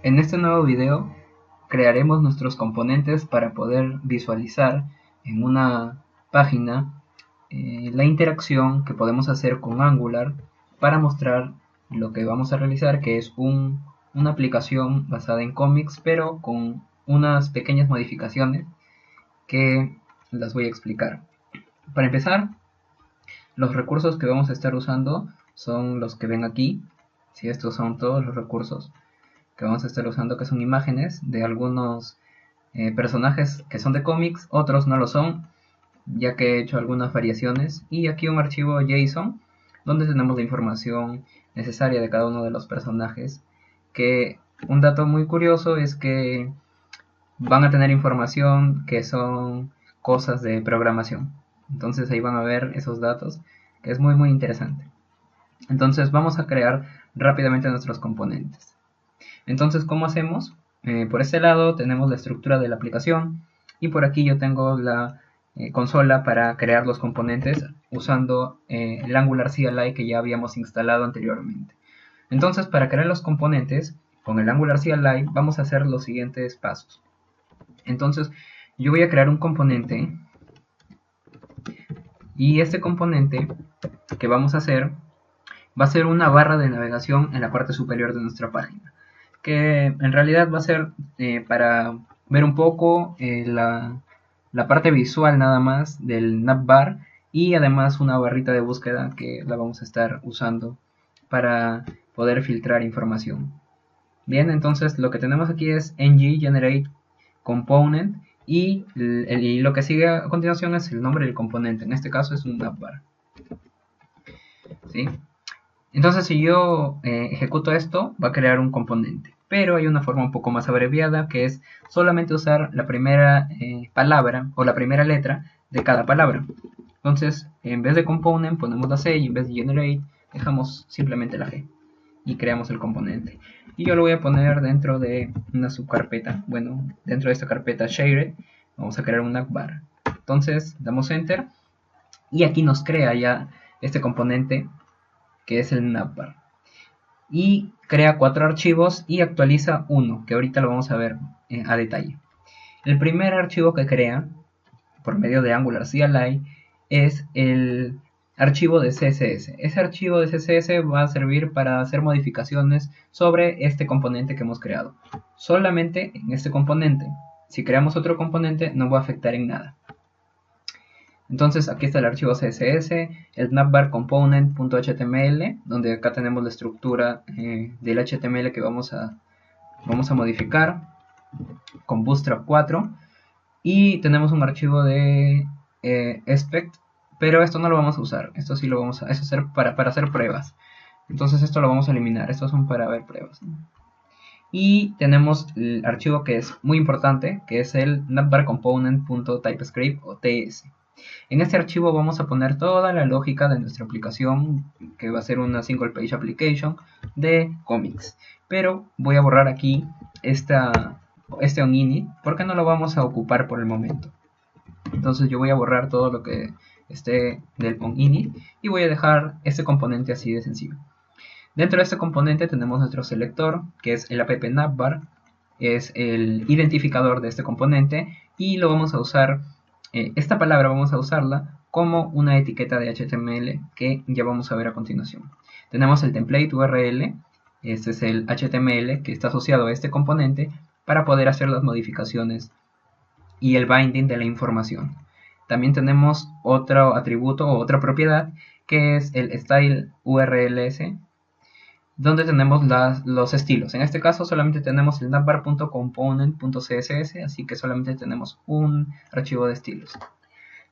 En este nuevo video crearemos nuestros componentes para poder visualizar en una página la interacción que podemos hacer con Angular para mostrar lo que vamos a realizar, que es una aplicación basada en comics, pero con unas pequeñas modificaciones que las voy a explicar. Para empezar, los recursos que vamos a estar usando son los que ven aquí. Si estos son todos los recursos que vamos a estar usando, que son imágenes de algunos personajes que son de cómics, otros no lo son, ya que he hecho algunas variaciones. Y aquí un archivo JSON donde tenemos la información necesaria de cada uno de los personajes, que un dato muy curioso es que van a tener información que son cosas de programación. Entonces ahí van a ver esos datos, que es muy interesante. Entonces vamos a crear rápidamente nuestros componentes. Entonces, ¿cómo hacemos? Por este lado tenemos la estructura de la aplicación y por aquí yo tengo la consola para crear los componentes usando el Angular CLI que ya habíamos instalado anteriormente. Entonces, para crear los componentes con el Angular CLI vamos a hacer los siguientes pasos. Entonces, yo voy a crear un componente y este componente que vamos a hacer va a ser una barra de navegación en la parte superior de nuestra página, que en realidad va a ser para ver un poco la parte visual nada más del navbar, y además una barrita de búsqueda que la vamos a estar usando para poder filtrar información. Bien, entonces lo que tenemos aquí es ng generate component y lo que sigue a continuación es el nombre del componente. En este caso es un navbar. ¿Sí? Entonces si yo ejecuto esto, va a crear un componente. Pero hay una forma un poco más abreviada, que es solamente usar la primera palabra o la primera letra de cada palabra. Entonces, en vez de component ponemos la C, y en vez de generate dejamos simplemente la G y creamos el componente. Y yo lo voy a poner dentro de una subcarpeta. Bueno, dentro de esta carpeta shared vamos a crear un navbar. Entonces damos enter y aquí nos crea ya este componente, que es el navbar, y crea 4 archivos y actualiza uno, que ahorita lo vamos a ver a detalle. El primer archivo que crea por medio de Angular CLI es el archivo de CSS. Ese archivo de CSS va a servir para hacer modificaciones sobre este componente que hemos creado. Solamente en este componente. Si creamos otro componente no va a afectar en nada. Entonces aquí está el archivo CSS, el navbar component.html, donde acá tenemos la estructura del HTML que vamos a modificar con Bootstrap 4. Y tenemos un archivo de expect, pero esto no lo vamos a usar. Esto sí lo vamos a hacer para hacer pruebas. Entonces esto lo vamos a eliminar. Estos son para ver pruebas, ¿no? Y tenemos el archivo que es muy importante, que es el navbar component.typescript o TS. En este archivo vamos a poner toda la lógica de nuestra aplicación, que va a ser una single page application de comics. Pero voy a borrar aquí este onInit porque no lo vamos a ocupar por el momento. Entonces yo voy a borrar todo lo que esté del onInit y voy a dejar este componente así de sencillo. Dentro de este componente tenemos nuestro selector, que es el app navbar, es el identificador de este componente, y lo vamos a usar, esta palabra vamos a usarla como una etiqueta de HTML que ya vamos a ver a continuación. Tenemos el template URL, este es el HTML que está asociado a este componente para poder hacer las modificaciones y el binding de la información. También tenemos otro atributo o otra propiedad, que es el style URLs, donde tenemos los estilos. En este caso solamente tenemos el navbar.component.css, así que solamente tenemos un archivo de estilos.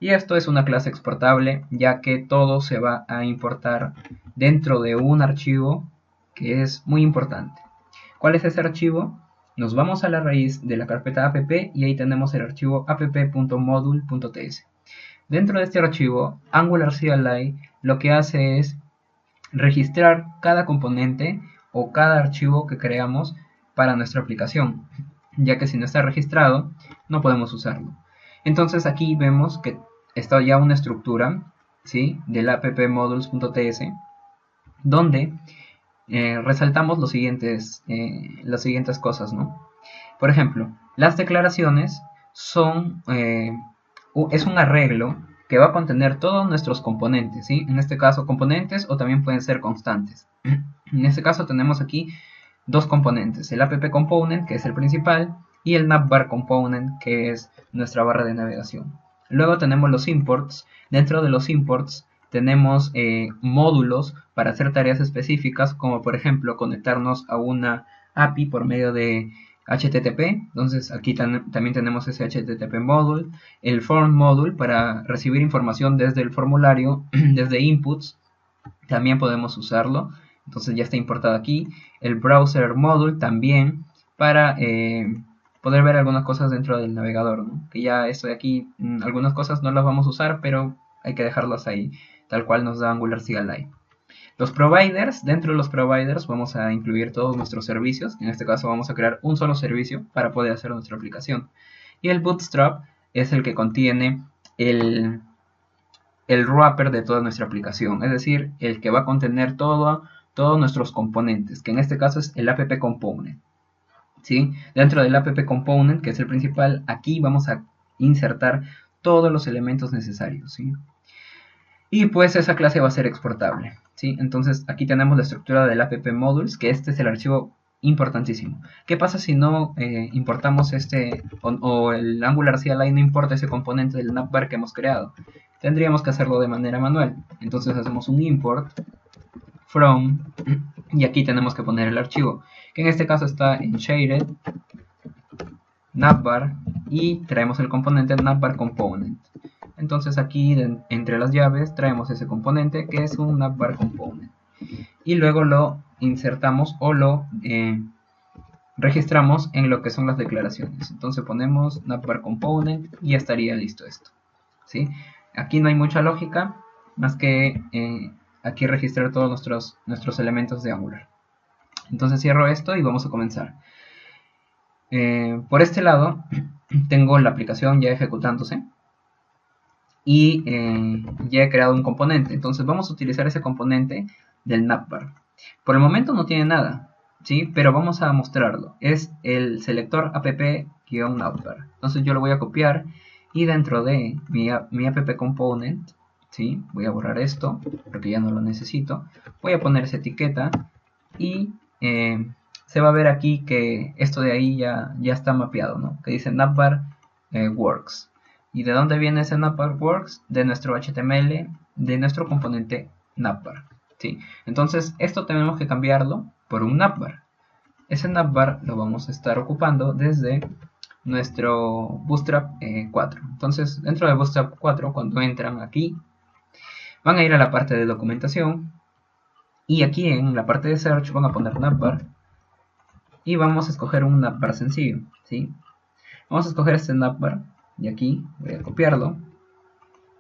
Y esto es una clase exportable, ya que todo se va a importar dentro de un archivo que es muy importante. ¿Cuál es ese archivo? Nos vamos a la raíz de la carpeta app y ahí tenemos el archivo app.module.ts. Dentro de este archivo, Angular CLI lo que hace es registrar cada componente o cada archivo que creamos para nuestra aplicación, ya que si no está registrado no podemos usarlo. Entonces aquí vemos que está ya una estructura, ¿sí?, del app.modules.ts, donde resaltamos las siguientes cosas, ¿no? Por ejemplo, las declaraciones es un arreglo que va a contener todos nuestros componentes, ¿sí? En este caso componentes o también pueden ser constantes. En este caso tenemos aquí dos componentes, el app component, que es el principal, y el navbar component, que es nuestra barra de navegación. Luego tenemos los imports. Dentro de los imports tenemos módulos para hacer tareas específicas, como por ejemplo conectarnos a una API por medio de HTTP. Entonces aquí también tenemos ese HTTP module, el form module para recibir información desde el formulario, desde inputs, también podemos usarlo. Entonces ya está importado aquí. El browser module también para poder ver algunas cosas dentro del navegador, ¿no? Que ya esto de aquí, algunas cosas no las vamos a usar, pero hay que dejarlas ahí, tal cual nos da Angular CLI. Los providers, dentro de los providers vamos a incluir todos nuestros servicios. En este caso vamos a crear un solo servicio para poder hacer nuestra aplicación. Y el bootstrap es el que contiene el wrapper de toda nuestra aplicación, es decir, el que va a contener todos nuestros componentes, que en este caso es el app component. ¿Sí? Dentro del app component, que es el principal, aquí vamos a insertar todos los elementos necesarios, ¿sí? Y pues esa clase va a ser exportable, ¿sí? Entonces aquí tenemos la estructura del app modules, que este es el archivo importantísimo. ¿Qué pasa si no importamos o el Angular CLI no importa ese componente del navbar que hemos creado? Tendríamos que hacerlo de manera manual. Entonces hacemos un import from y aquí tenemos que poner el archivo, que en este caso está en shaded navbar, y traemos el componente navbar component. Entonces aquí entre las llaves traemos ese componente que es un navbar component y luego lo insertamos o lo registramos en lo que son las declaraciones. Entonces ponemos navbar component y ya estaría listo esto, ¿sí? Aquí no hay mucha lógica más que aquí registrar todos nuestros elementos de Angular. Entonces cierro esto y vamos a comenzar. Por este lado tengo la aplicación ya ejecutándose y ya he creado un componente. Entonces vamos a utilizar ese componente del navbar. Por el momento no tiene nada, ¿sí? Pero vamos a mostrarlo. Es el selector app-navbar. Entonces yo lo voy a copiar y dentro de mi app component, ¿sí? Voy a borrar esto porque ya no lo necesito. Voy a poner esa etiqueta y se va a ver aquí que esto de ahí ya está mapeado, ¿no? Que dice navbar works. ¿Y de dónde viene ese navbar works? De nuestro HTML, de nuestro componente navbar, ¿sí? Entonces esto tenemos que cambiarlo por un navbar. Ese navbar lo vamos a estar ocupando desde nuestro Bootstrap 4. Entonces dentro de Bootstrap 4, cuando entran aquí, van a ir a la parte de documentación y aquí en la parte de search van a poner navbar y vamos a escoger un navbar sencillo, ¿sí? Vamos a escoger este navbar y aquí voy a copiarlo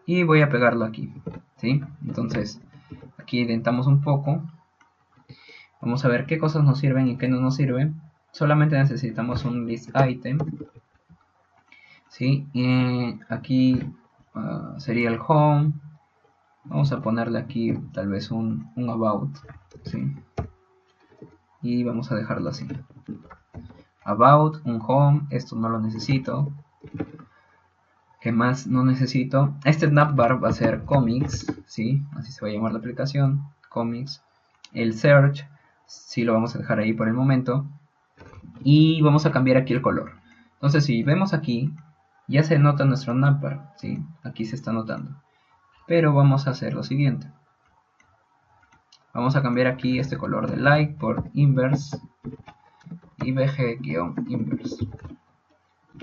y voy a pegarlo aquí, ¿sí? Entonces aquí intentamos un poco, vamos a ver qué cosas nos sirven y qué no nos sirven. Solamente necesitamos un list item, ¿sí? Y aquí sería el home. Vamos a ponerle aquí tal vez un about, ¿sí? Y vamos a dejarlo así. About, un home, esto no lo necesito. ¿Qué más no necesito? Este navbar va a ser comics, ¿sí? Así se va a llamar la aplicación, comics. El search, sí lo vamos a dejar ahí por el momento. Y vamos a cambiar aquí el color. Entonces si vemos aquí, ya se nota nuestro navbar, ¿sí? Aquí se está notando. Pero vamos a hacer lo siguiente. Vamos a cambiar aquí este color de light por inverse, ibg-inverse,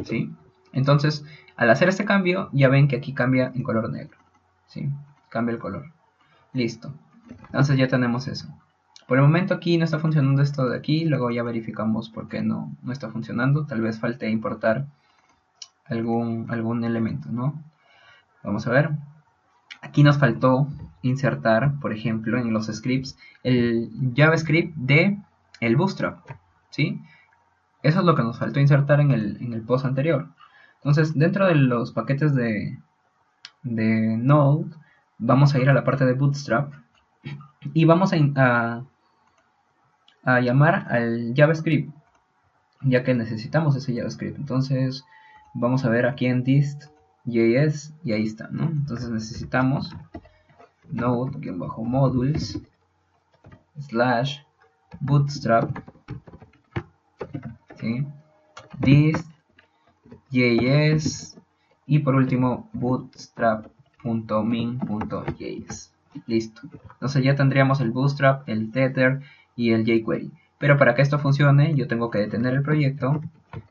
¿sí? Entonces, al hacer este cambio, ya ven que aquí cambia en color negro, ¿sí? Cambia el color. Listo. Entonces ya tenemos eso. Por el momento aquí no está funcionando esto de aquí, luego ya verificamos por qué no está funcionando. Tal vez falte importar algún elemento, ¿no? Vamos a ver. Aquí nos faltó insertar, por ejemplo, en los scripts, el JavaScript de el Bootstrap, ¿sí? Eso es lo que nos faltó insertar en el post anterior. Entonces, dentro de los paquetes de Node, vamos a ir a la parte de Bootstrap y vamos a a llamar al JavaScript, ya que necesitamos ese JavaScript. Entonces vamos a ver aquí en dist.js y ahí está, ¿no? Entonces necesitamos node-modules / bootstrap, ¿sí? dist.js y por último bootstrap.min.js. Listo. Entonces ya tendríamos el bootstrap, el tether y el jQuery. Pero para que esto funcione, yo tengo que detener el proyecto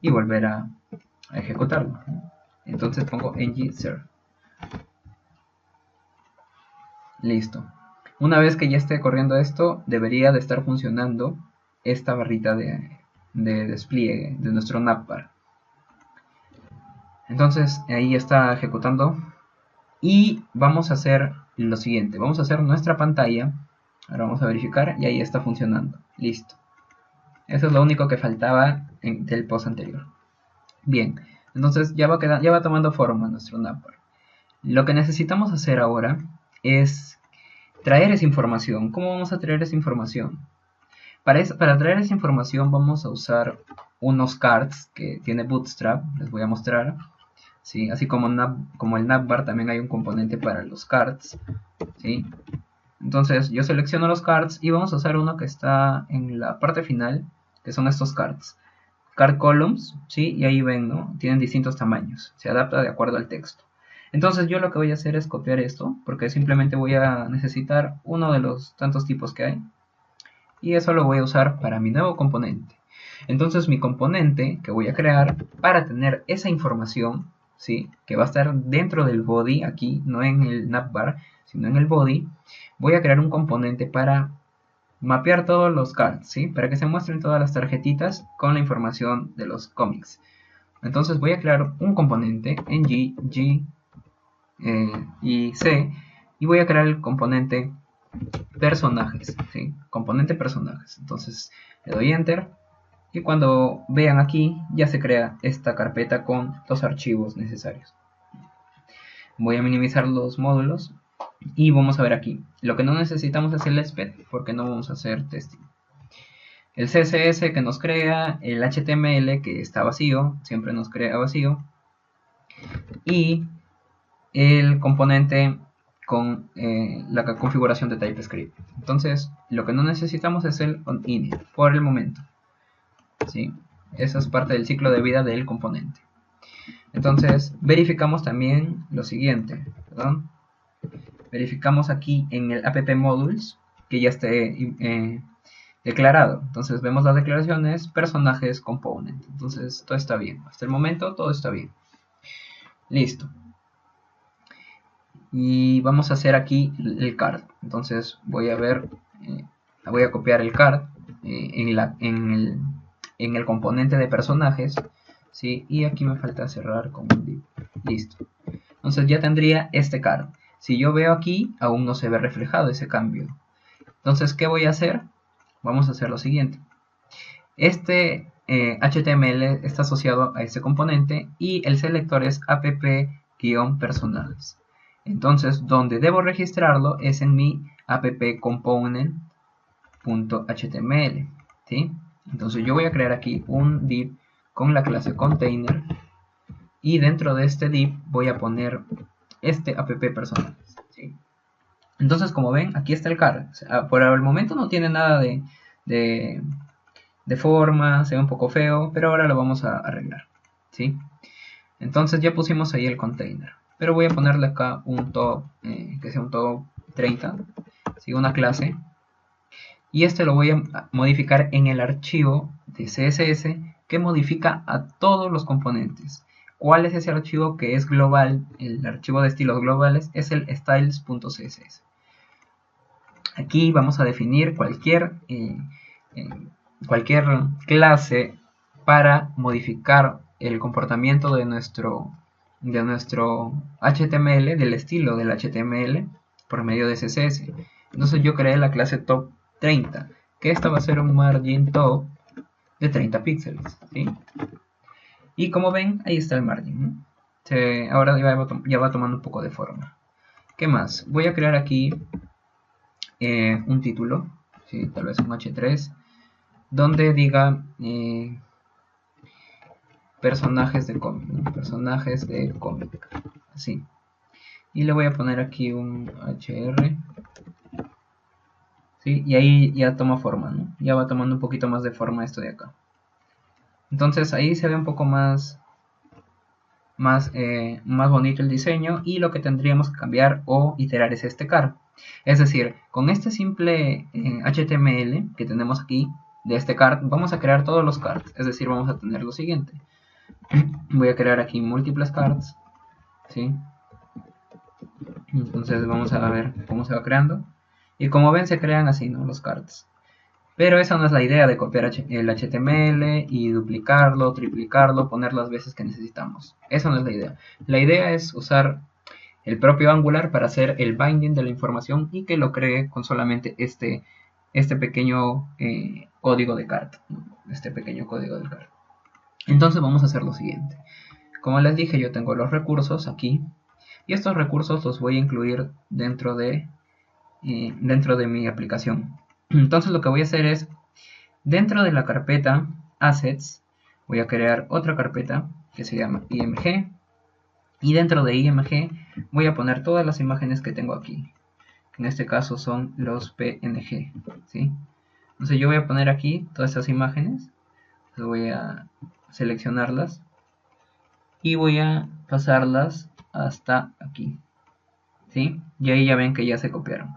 y volver a ejecutarlo. Entonces pongo ng-ser. Listo. Una vez que ya esté corriendo esto, debería de estar funcionando esta barrita de despliegue de nuestro navbar. Entonces ahí está ejecutando. Y vamos a hacer lo siguiente. Vamos a hacer nuestra pantalla. Ahora vamos a verificar y ahí está funcionando. Listo. Eso es lo único que faltaba del post anterior. Bien, entonces ya va tomando forma nuestro navbar. Lo que necesitamos hacer ahora es traer esa información. ¿Cómo vamos a traer esa información? Para traer esa información vamos a usar unos cards que tiene Bootstrap. Les voy a mostrar. ¿Sí? Así como el navbar también hay un componente para los cards. ¿Sí? Entonces yo selecciono los cards y vamos a usar uno que está en la parte final, que son estos cards. Card columns, ¿sí? Y ahí ven, ¿no? Tienen distintos tamaños. Se adapta de acuerdo al texto. Entonces yo lo que voy a hacer es copiar esto, porque simplemente voy a necesitar uno de los tantos tipos que hay. Y eso lo voy a usar para mi nuevo componente. Entonces mi componente que voy a crear para tener esa información, ¿sí? Que va a estar dentro del body, aquí, no en el navbar, sino en el body, voy a crear un componente para mapear todos los cards, ¿sí? Para que se muestren todas las tarjetitas con la información de los cómics. Entonces voy a crear un componente en G y C y voy a crear el componente personajes, ¿sí? Componente personajes. Entonces le doy enter y cuando vean aquí ya se crea esta carpeta con los archivos necesarios. Voy a minimizar los módulos y vamos a ver aquí. Lo que no necesitamos es el SPED porque no vamos a hacer testing. El CSS que nos crea, el HTML que está vacío, siempre nos crea vacío. Y el componente con la configuración de TypeScript. Entonces, lo que no necesitamos es el onInit por el momento. ¿Sí? Esa es parte del ciclo de vida del componente. Entonces, verificamos también lo siguiente. Perdón. Verificamos aquí en el app modules que ya esté declarado. Entonces, vemos las declaraciones, personajes, component. Entonces, todo está bien. Hasta el momento, todo está bien. Listo. Y vamos a hacer aquí el card. Entonces voy a ver, voy a copiar el card en el componente de personajes, ¿sí? Y aquí me falta cerrar con un div. Listo. Entonces ya tendría este card. Si yo veo aquí, aún no se ve reflejado ese cambio. Entonces, ¿qué voy a hacer? Vamos a hacer lo siguiente. Este HTML está asociado a ese componente y el selector es app-personajes. Entonces, donde debo registrarlo es en mi app-component.html, ¿sí? Entonces yo voy a crear aquí un div con la clase container y dentro de este div voy a poner este app-personajes, ¿sí? Entonces, como ven, aquí está el card. O sea, por el momento no tiene nada de forma, se ve un poco feo, pero ahora lo vamos a arreglar, ¿sí? Entonces ya pusimos ahí el container. Pero voy a ponerle acá un top, que sea un top 30, ¿sí? Una clase. Y este lo voy a modificar en el archivo de CSS que modifica a todos los componentes. ¿Cuál es ese archivo que es global? El archivo de estilos globales es el styles.css. Aquí vamos a definir cualquier clase para modificar el comportamiento de nuestro HTML, del estilo del HTML por medio de CSS. Entonces yo creé la clase top 30, que esta va a ser un margin top de 30 píxeles, ¿sí? Y como ven, ahí está el margin, ¿no? Ahora ya va tomando un poco de forma. ¿Qué más? Voy a crear aquí un título, ¿sí? Tal vez un H3. donde diga personajes de cómic, ¿no? Personajes de cómic, así. Y le voy a poner aquí un HR, ¿sí? Y ahí ya toma forma, ¿no? Ya va tomando un poquito más de forma esto de acá. Entonces ahí se ve un poco más bonito el diseño, y lo que tendríamos que cambiar o iterar es este car. Es decir, con este simple HTML que tenemos aquí de este card, vamos a crear todos los cards. Es decir, vamos a tener lo siguiente. Voy a crear aquí múltiples cards, ¿sí? Entonces vamos a ver cómo se va creando. Y como ven, se crean así, ¿no? Los cards. Pero esa no es la idea de copiar el HTML y duplicarlo, triplicarlo, poner las veces que necesitamos. Esa no es la idea. La idea es usar el propio Angular para hacer el binding de la información y que lo cree con solamente este pequeño código de card. Este pequeño código del card. Entonces vamos a hacer lo siguiente. Como les dije, yo tengo los recursos aquí. Y estos recursos los voy a incluir dentro de mi aplicación. Entonces lo que voy a hacer es, dentro de la carpeta Assets, voy a crear otra carpeta que se llama IMG. Y dentro de IMG voy a poner todas las imágenes que tengo aquí. En este caso son los PNG, ¿sí? Entonces yo voy a poner aquí todas estas imágenes. Voy a seleccionarlas y voy a pasarlas hasta aquí, ¿sí? Y ahí ya ven que ya se copiaron.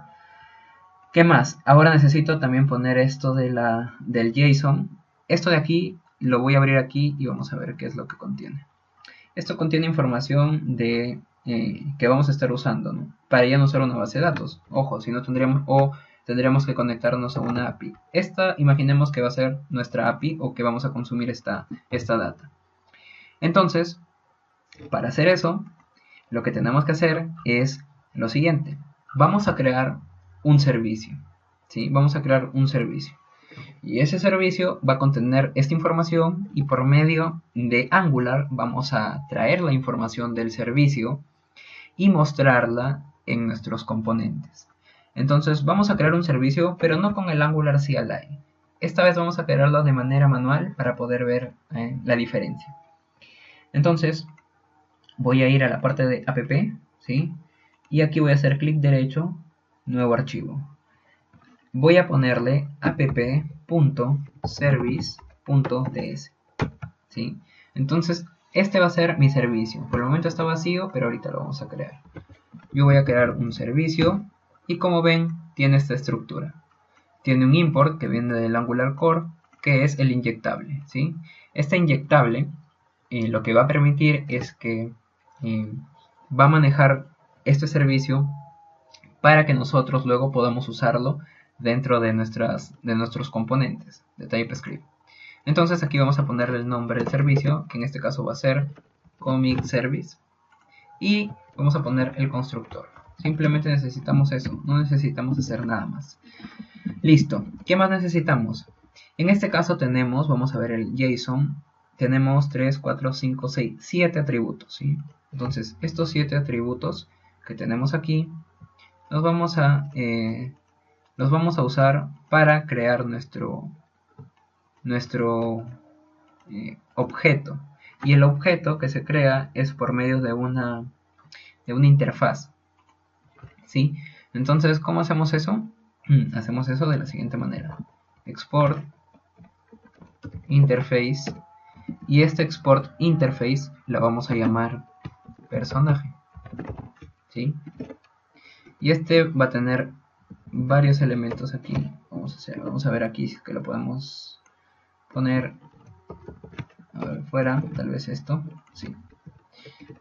¿Qué más? Ahora necesito también poner esto del JSON. Esto de aquí lo voy a abrir aquí y vamos a ver qué es lo que contiene. Esto contiene información de que vamos a estar usando, ¿no? Para ya no usar una base de datos. Ojo, si no tendríamos que conectarnos a una API. Esta, imaginemos que va a ser nuestra API o que vamos a consumir esta data. Entonces, para hacer eso, lo que tenemos que hacer es lo siguiente. Vamos a crear un servicio, ¿sí? Vamos a crear un servicio. Y ese servicio va a contener esta información y por medio de Angular vamos a traer la información del servicio y mostrarla en nuestros componentes. Entonces vamos a crear un servicio, pero no con el Angular CLI. Esta vez vamos a crearlo de manera manual para poder ver la diferencia. Entonces voy a ir a la parte de app, ¿sí? Y aquí voy a hacer clic derecho, nuevo archivo. Voy a ponerle app.service.ts, ¿sí? Entonces este va a ser mi servicio. Por el momento está vacío, pero ahorita lo vamos a crear. Yo voy a crear un servicio y como ven tiene esta estructura. Tiene un import que viene del Angular Core, que es el inyectable, ¿sí? Este inyectable lo que va a permitir es que va a manejar este servicio para que nosotros luego podamos usarlo dentro de nuestros componentes de TypeScript. Entonces aquí vamos a ponerle el nombre del servicio, que en este caso va a ser Comic Service, y vamos a poner el constructor. Simplemente necesitamos eso, no necesitamos hacer nada más. Listo, ¿qué más necesitamos? En este caso tenemos, vamos a ver el JSON, tenemos 3, 4, 5, 6, 7 atributos, ¿sí? Entonces estos 7 atributos que tenemos aquí los vamos a usar para crear nuestro objeto. Y el objeto que se crea es por medio de una interfaz, ¿sí? Entonces, ¿cómo hacemos eso? Hacemos eso de la siguiente manera. Export interface, y este export interface la vamos a llamar personaje, ¿sí? Y este va a tener varios elementos aquí. Vamos a ver aquí que lo podemos poner a ver, fuera, tal vez esto, sí.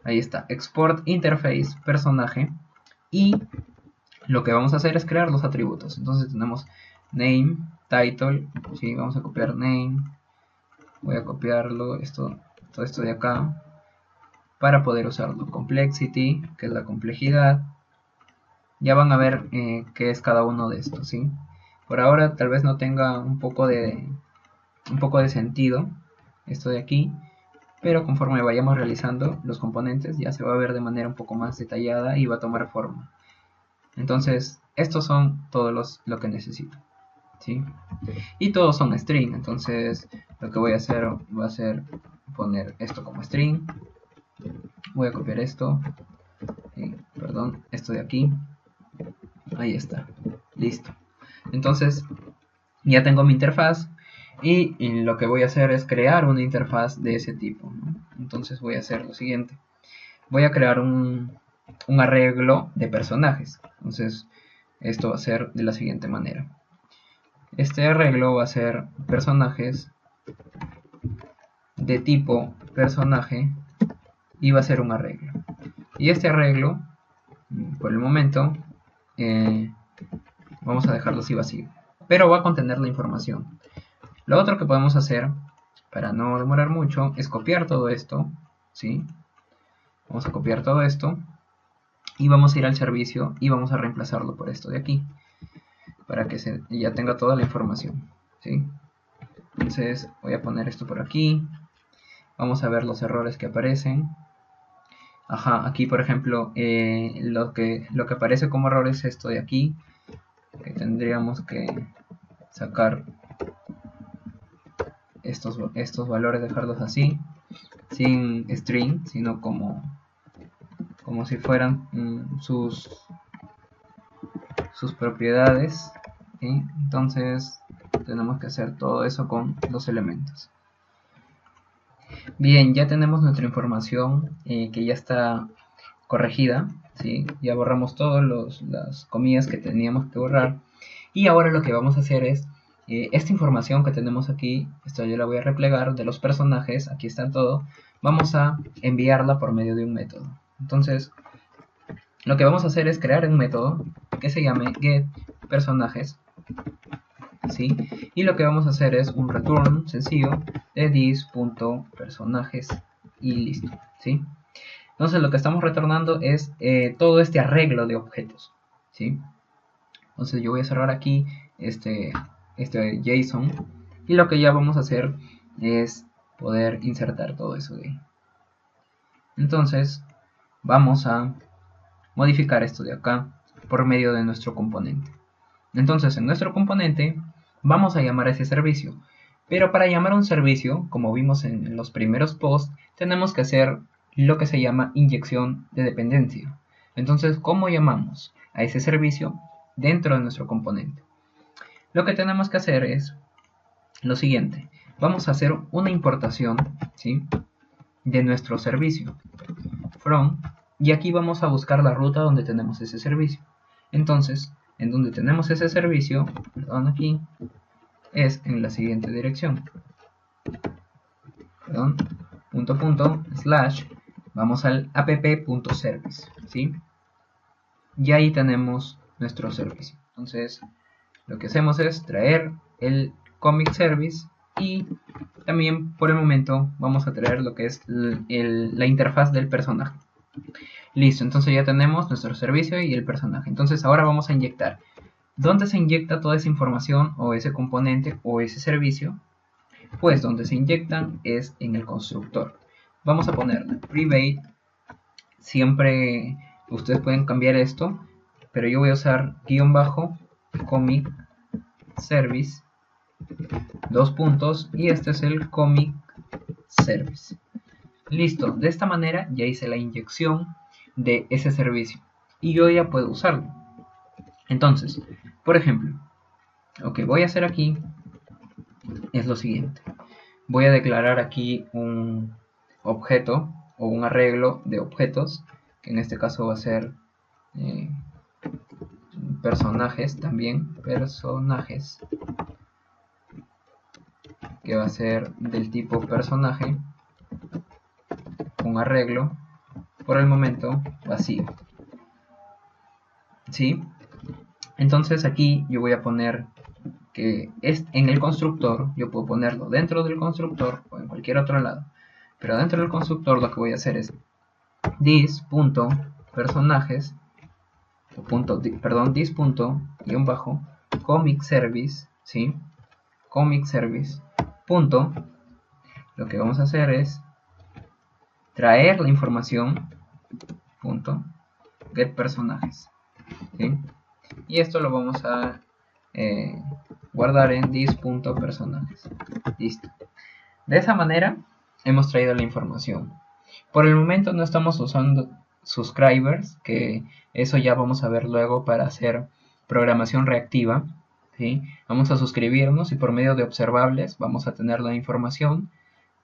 Ahí está, export interface personaje, y lo que vamos a hacer es crear los atributos. Entonces tenemos name, title, ¿sí? Vamos a copiar name, voy a copiarlo, todo esto de acá, para poder usarlo. Complexity, que es la complejidad. Ya van a ver qué es cada uno de estos, ¿sí? Por ahora tal vez no tenga un poco de sentido esto de aquí, pero conforme vayamos realizando los componentes ya se va a ver de manera un poco más detallada y va a tomar forma. Entonces estos son todos lo que necesito, ¿sí? Y todos son string, entonces lo que voy a hacer va a ser poner esto como string. Voy a copiar esto, perdón, esto de aquí. Ahí está, listo. Entonces ya tengo mi interfaz y lo que voy a hacer es crear una interfaz de ese tipo, ¿no? Entonces voy a hacer lo siguiente. Voy a crear un arreglo de personajes. Entonces esto va a ser de la siguiente manera. Este arreglo va a ser personajes de tipo personaje y va a ser un arreglo. Y este arreglo, por el momento, vamos a dejarlo así vacío, pero va a contener la información. Lo otro que podemos hacer, para no demorar mucho, es copiar todo esto, ¿sí? Vamos a copiar todo esto y vamos a ir al servicio y vamos a reemplazarlo por esto de aquí, para que ya tenga toda la información, ¿sí? Entonces voy a poner esto por aquí, vamos a ver los errores que aparecen. Ajá, aquí por ejemplo, lo que aparece como error es esto de aquí, que tendríamos que sacar estos valores, dejarlos así, sin string, sino como si fueran sus propiedades, ¿sí? Entonces tenemos que hacer todo eso con los elementos. Bien, ya tenemos nuestra información que ya está corregida, ¿sí? Ya borramos todas las comillas que teníamos que borrar y ahora lo que vamos a hacer es esta información que tenemos aquí, esto yo la voy a replegar de los personajes, aquí está todo, vamos a enviarla por medio de un método. Entonces lo que vamos a hacer es crear un método que se llame getPersonajes, ¿sí? Y lo que vamos a hacer es un return sencillo de this.personajes y listo, ¿sí? Entonces lo que estamos retornando es todo este arreglo de objetos, ¿sí? Entonces yo voy a cerrar aquí este JSON y lo que ya vamos a hacer es poder insertar todo eso de ahí. Entonces vamos a modificar esto de acá por medio de nuestro componente. Entonces en nuestro componente vamos a llamar a ese servicio, pero para llamar a un servicio, como vimos en los primeros posts, tenemos que hacer lo que se llama inyección de dependencia. Entonces, ¿cómo llamamos a ese servicio dentro de nuestro componente? Lo que tenemos que hacer es lo siguiente. Vamos a hacer una importación, ¿sí?, de nuestro servicio from, y aquí vamos a buscar la ruta donde tenemos ese servicio. Entonces, en donde tenemos ese servicio, perdón, aquí es en la siguiente dirección, perdón, // vamos al app.service, ¿sí? Y ahí tenemos nuestro servicio. Entonces lo que hacemos es traer el comic service y también por el momento vamos a traer lo que es la interfaz del personaje. Listo, entonces ya tenemos nuestro servicio y el personaje. Entonces ahora vamos a inyectar. ¿Dónde se inyecta toda esa información o ese componente o ese servicio? Pues donde se inyectan es en el constructor. Vamos a ponerle private. Siempre ustedes pueden cambiar esto, pero yo voy a usar _comic service, dos puntos, y este es el comic service. Listo, de esta manera ya hice la inyección de ese servicio y yo ya puedo usarlo. Entonces, por ejemplo, lo que voy a hacer aquí es lo siguiente. Voy a declarar aquí un objeto o un arreglo de objetos, que en este caso va a ser personajes también, personajes, que va a ser del tipo personaje, un arreglo, por el momento vacío, ¿sí? Entonces aquí yo voy a poner que en el constructor, yo puedo ponerlo dentro del constructor o en cualquier otro lado, pero dentro del constructor lo que voy a hacer es this.personajes, this.comic service, ¿sí? Comic service, punto, lo que vamos a hacer es traer la información, punto, get personajes, ¿sí? Y esto lo vamos a guardar en this.personajes. Listo. De esa manera hemos traído la información. Por el momento no estamos usando subscribers, que eso ya vamos a ver luego para hacer programación reactiva. ¿Sí? Vamos a suscribirnos y por medio de observables vamos a tener la información,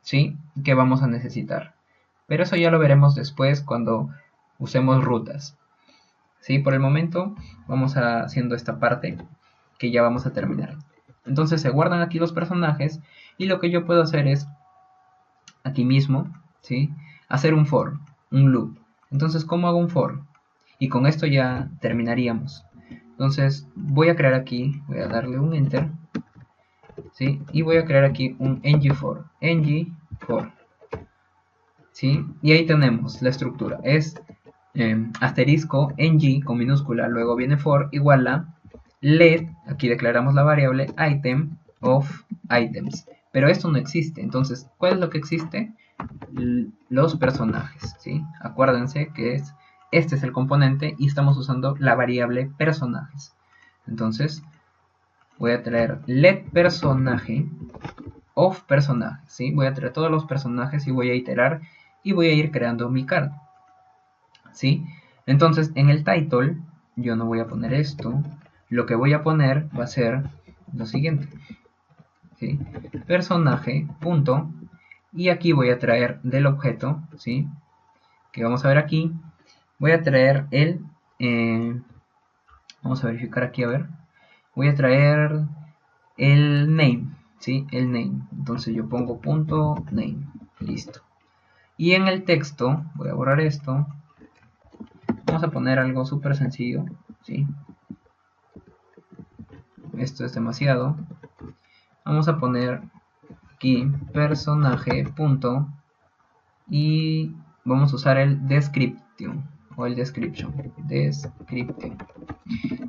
¿sí?, que vamos a necesitar. Pero eso ya lo veremos después cuando usemos rutas. ¿Sí? Por el momento vamos haciendo esta parte que ya vamos a terminar. Entonces se guardan aquí los personajes y lo que yo puedo hacer es aquí mismo, ¿sí?, hacer un for, un loop. Entonces, ¿cómo hago un for? Y con esto ya terminaríamos. Entonces voy a crear aquí, voy a darle un enter, ¿sí?, y voy a crear aquí un ngFor, ¿sí? Y ahí tenemos la estructura, es asterisco ng con minúscula, luego viene for igual a let, aquí declaramos la variable item of items, pero esto no existe. Entonces, ¿cuál es lo que existe? Los personajes, ¿sí? Acuérdense que este es el componente y estamos usando la variable personajes. Entonces voy a traer let personaje of personajes, ¿sí? Voy a traer todos los personajes y voy a iterar y voy a ir creando mi card, ¿sí? Entonces en el title yo no voy a poner esto, lo que voy a poner va a ser lo siguiente, ¿sí? Personaje punto, y aquí voy a traer del objeto, ¿sí?, que vamos a ver aquí, voy a traer el vamos a verificar aquí, a ver, voy a traer el name, ¿sí?, el name. Entonces yo pongo punto name, listo. Y en el texto voy a borrar esto, vamos a poner algo súper sencillo, ¿sí? Esto es demasiado. Vamos a poner aquí personaje punto y vamos a usar el description o el description.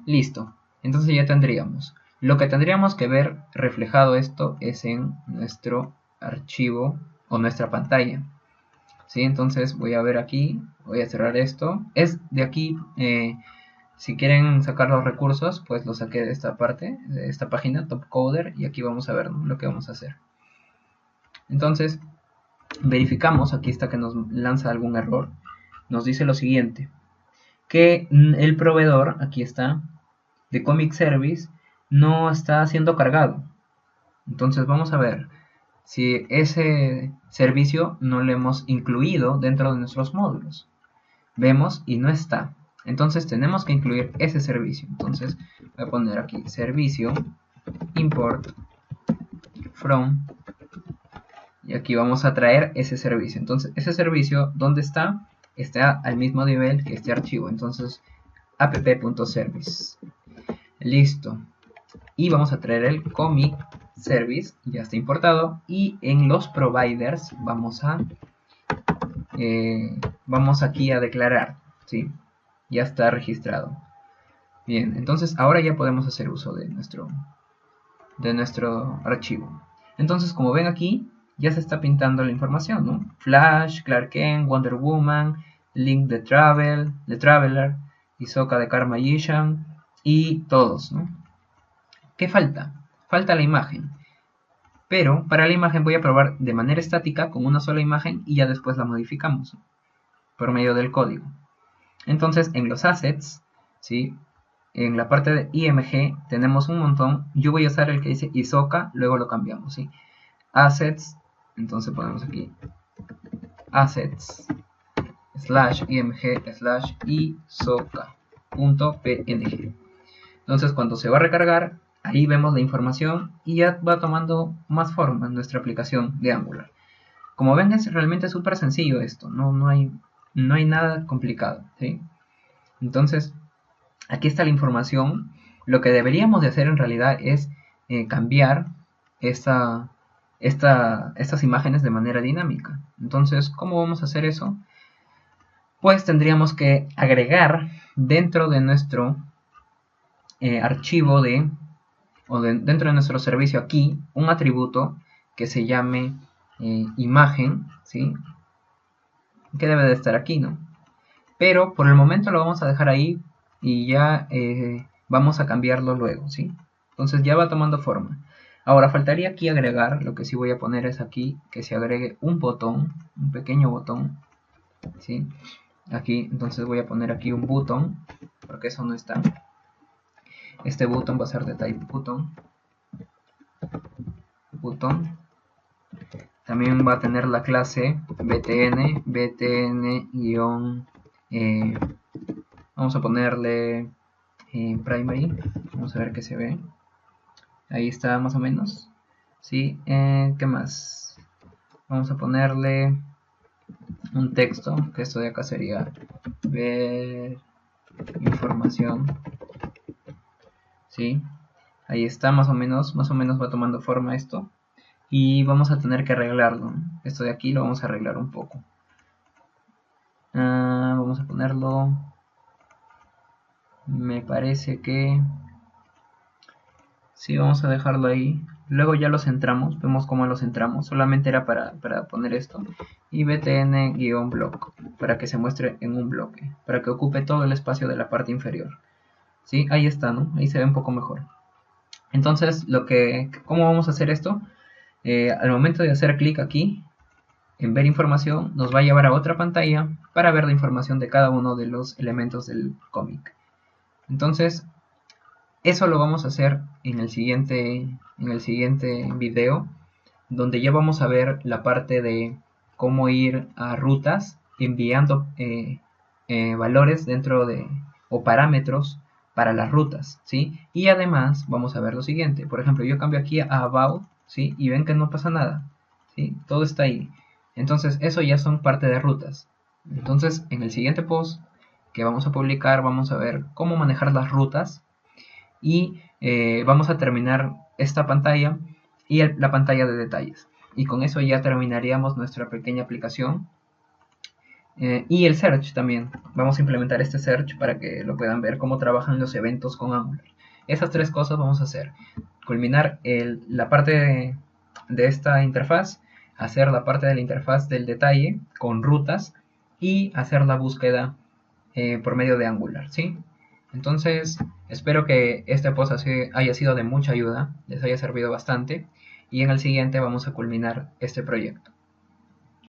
Listo. Entonces ya tendríamos. Lo que tendríamos que ver reflejado esto es en nuestro archivo o nuestra pantalla. ¿Sí? Entonces voy a ver aquí, voy a cerrar esto. Es de aquí, si quieren sacar los recursos, pues lo saqué de esta parte, de esta página, Topcoder, y aquí vamos a ver, ¿no?, lo que vamos a hacer. Entonces, verificamos, aquí está que nos lanza algún error. Nos dice lo siguiente, que el proveedor, aquí está, de Comic Service, no está siendo cargado. Entonces vamos a ver si ese servicio no lo hemos incluido dentro de nuestros módulos. Vemos y no está. Entonces tenemos que incluir ese servicio. Entonces voy a poner aquí servicio import from y aquí vamos a traer ese servicio. Entonces ese servicio, ¿dónde está? Está al mismo nivel que este archivo. Entonces app.service. Listo. Y vamos a traer el comic service, ya está importado, y en los providers vamos aquí a declarar, ¿sí?, ya está registrado. Bien, entonces ahora ya podemos hacer uso de nuestro archivo. Entonces, como ven aquí, ya se está pintando la información, ¿no? Flash, Clark Kent, Wonder Woman, Link the Traveler, Hisoka de Car Magician y todos, ¿no? ¿Qué falta? Falta la imagen. Pero para la imagen voy a probar de manera estática con una sola imagen y ya después la modificamos por medio del código. Entonces en los assets, ¿sí?, en la parte de IMG tenemos un montón. Yo voy a usar el que dice Hisoka, luego lo cambiamos, ¿sí? Assets, entonces ponemos aquí assets /img /hisoka.png. Entonces cuando se va a recargar, ahí vemos la información y ya va tomando más forma en nuestra aplicación de Angular. Como ven, es realmente súper sencillo esto, no hay nada complicado, ¿sí? Entonces, aquí está la información. Lo que deberíamos de hacer en realidad es cambiar estas imágenes de manera dinámica. Entonces, ¿cómo vamos a hacer eso? Pues tendríamos que agregar dentro de nuestro archivo dentro de nuestro servicio aquí un atributo que se llame imagen, ¿sí?, que debe de estar aquí, ¿no? Pero por el momento lo vamos a dejar ahí y ya vamos a cambiarlo luego, ¿sí? Entonces ya va tomando forma. Ahora faltaría aquí agregar, lo que sí voy a poner es aquí que se agregue un botón, un pequeño botón, ¿sí? Aquí, entonces voy a poner aquí un button, porque eso no está. Este button va a ser de type button. También va a tener la clase btn, vamos a ponerle primary, vamos a ver qué se ve. Ahí está más o menos. ¿Sí? ¿Qué más? Vamos a ponerle un texto, que esto de acá sería ver información. ¿Sí? Ahí está más o menos va tomando forma esto. Y vamos a tener que arreglarlo. Esto de aquí lo vamos a arreglar un poco. Vamos a ponerlo. Me parece que sí, vamos a dejarlo ahí. Luego ya lo centramos, vemos cómo lo centramos. Solamente era para poner esto. Y btn-block, para que se muestre en un bloque, para que ocupe todo el espacio de la parte inferior. ¿Sí? Ahí está, ¿no? Ahí se ve un poco mejor. Entonces, ¿cómo vamos a hacer esto? Al momento de hacer clic aquí, en ver información, nos va a llevar a otra pantalla para ver la información de cada uno de los elementos del cómic. Entonces, eso lo vamos a hacer en el siguiente video, donde ya vamos a ver la parte de cómo ir a rutas enviando valores dentro de o parámetros para las rutas, ¿sí? Y además vamos a ver lo siguiente. Por ejemplo, yo cambio aquí a about, ¿sí? Y ven que no pasa nada, ¿sí? Todo está ahí. Entonces, eso ya son parte de rutas. Entonces, en el siguiente post que vamos a publicar, vamos a ver cómo manejar las rutas y vamos a terminar esta pantalla y la pantalla de detalles. Y con eso ya terminaríamos nuestra pequeña aplicación. Y el search también. Vamos a implementar este search para que lo puedan ver cómo trabajan los eventos con Angular. Esas tres cosas vamos a hacer. Culminar la parte de esta interfaz, hacer la parte de la interfaz del detalle con rutas y hacer la búsqueda por medio de Angular, ¿sí? Entonces, espero que este post haya sido de mucha ayuda, les haya servido bastante y en el siguiente vamos a culminar este proyecto.